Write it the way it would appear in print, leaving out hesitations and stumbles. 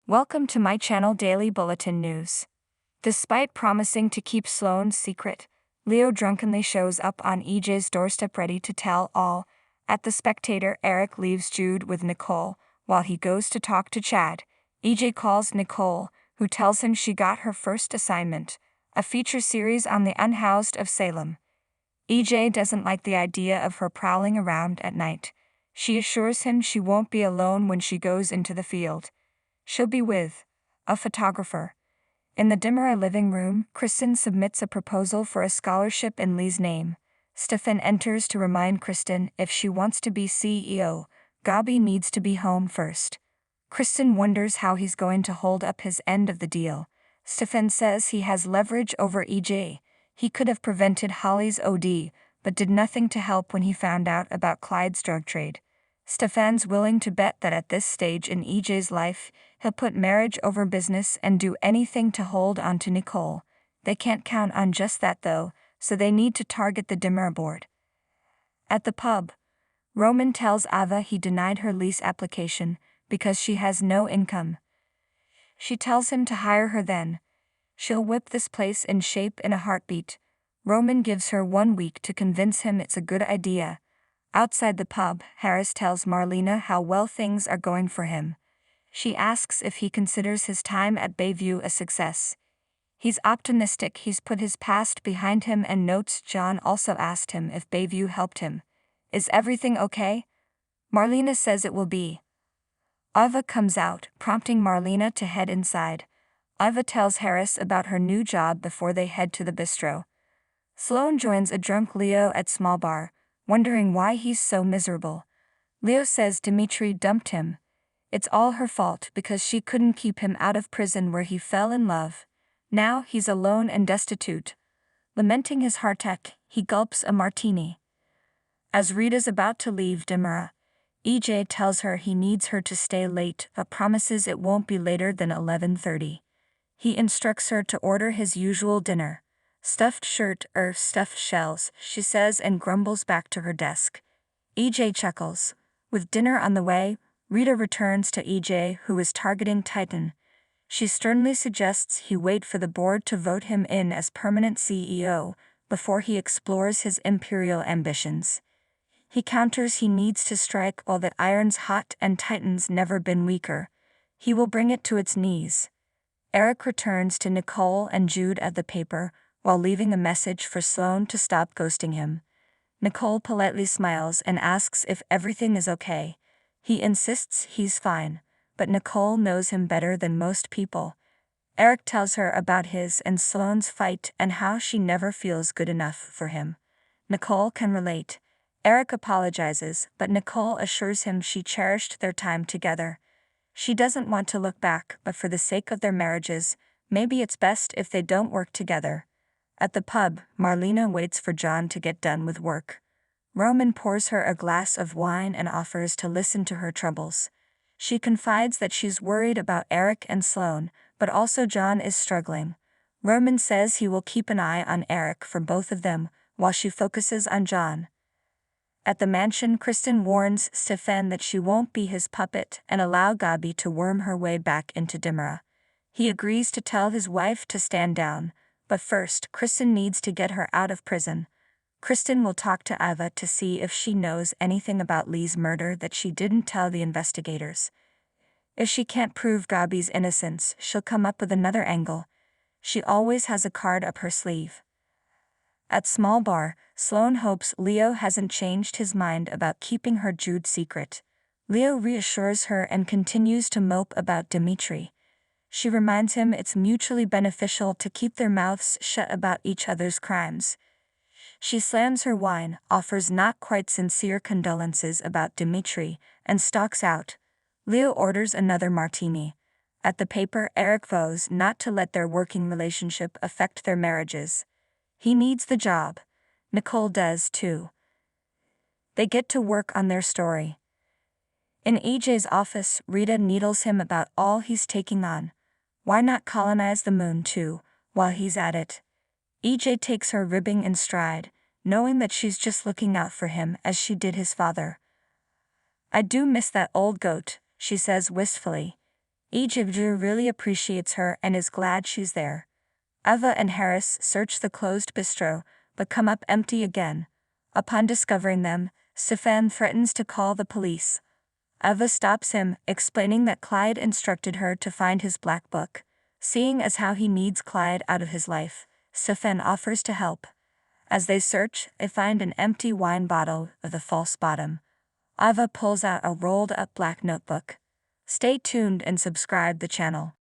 Welcome to my channel Daily Bulletin News. Despite promising to keep Sloan's secret, Leo drunkenly shows up on EJ's doorstep ready to tell all. At The Spectator, Eric leaves Jude with Nicole. While he goes to talk to Chad, EJ calls Nicole, who tells him she got her first assignment, a feature series on the unhoused of Salem. EJ doesn't like the idea of her prowling around at night. She assures him she won't be alone when she goes into the field. She'll be with a photographer. In the Dimmer living room, Kristen submits a proposal for a scholarship in Lee's name. Stefan enters to remind Kristen if she wants to be CEO, Gabi needs to be home first. Kristen wonders how he's going to hold up his end of the deal. Stefan says he has leverage over EJ. He could have prevented Holly's OD, but did nothing to help when he found out about Clyde's drug trade. Stefan's willing to bet that at this stage in EJ's life, he'll put marriage over business and do anything to hold on to Nicole. They can't count on just that though, so they need to target the Dimmer board. At the pub, Roman tells Ava he denied her lease application because she has no income. She tells him to hire her then. She'll whip this place in shape in a heartbeat. Roman gives her 1 week to convince him it's a good idea. Outside the pub, Harris tells Marlena how well things are going for him. She asks if he considers his time at Bayview a success. He's optimistic he's put his past behind him and notes John also asked him if Bayview helped him. Is everything okay? Marlena says it will be. Ava comes out, prompting Marlena to head inside. Ava tells Harris about her new job before they head to the bistro. Sloan joins a drunk Leo at small bar, wondering why he's so miserable. Leo says Dimitri dumped him. It's all her fault because she couldn't keep him out of prison where he fell in love. Now he's alone and destitute. Lamenting his heartache, he gulps a martini. As Rita's about to leave Dimmer, EJ tells her he needs her to stay late but promises it won't be later than 11:30. He instructs her to order his usual dinner. Stuffed shirt or stuffed shells, she says and grumbles back to her desk. EJ chuckles. With dinner on the way, Rita returns to EJ, who is targeting Titan. She sternly suggests he wait for the board to vote him in as permanent CEO before he explores his imperial ambitions. He counters he needs to strike while the iron's hot and Titan's never been weaker. He will bring it to its knees. Eric returns to Nicole and Jude at the paper, while leaving a message for Sloan to stop ghosting him. Nicole politely smiles and asks if everything is okay. He insists he's fine, but Nicole knows him better than most people. Eric tells her about his and Sloan's fight and how she never feels good enough for him. Nicole can relate. Eric apologizes, but Nicole assures him she cherished their time together. She doesn't want to look back, but for the sake of their marriages, maybe it's best if they don't work together. At the pub, Marlena waits for John to get done with work. Roman pours her a glass of wine and offers to listen to her troubles. She confides that she's worried about Eric and Sloan, but also John is struggling. Roman says he will keep an eye on Eric for both of them, while she focuses on John. At the mansion, Kristen warns Stefan that she won't be his puppet and allow Gabi to worm her way back into Dimmer. He agrees to tell his wife to stand down, but first, Kristen needs to get her out of prison. Kristen will talk to Ava to see if she knows anything about Lee's murder that she didn't tell the investigators. If she can't prove Gabi's innocence, she'll come up with another angle. She always has a card up her sleeve. At small bar, Sloan hopes Leo hasn't changed his mind about keeping her Jude secret. Leo reassures her and continues to mope about Dimitri. She reminds him it's mutually beneficial to keep their mouths shut about each other's crimes. She slams her wine, offers not quite sincere condolences about Dimitri, and stalks out. Leo orders another martini. At the paper, Eric vows not to let their working relationship affect their marriages. He needs the job. Nicole does too. They get to work on their story. In EJ's office, Rita needles him about all he's taking on. Why not colonize the moon too, while he's at it? EJ takes her ribbing in stride, knowing that she's just looking out for him as she did his father. I do miss that old goat, she says wistfully. Drew really appreciates her and is glad she's there. Eva and Harris search the closed bistro, but come up empty again. Upon discovering them, Stefan threatens to call the police. Eva stops him, explaining that Clyde instructed her to find his black book. Seeing as how he needs Clyde out of his life, Stefan offers to help. As they search, they find an empty wine bottle with a false bottom. Eva pulls out a rolled-up black notebook. Stay tuned and subscribe the channel.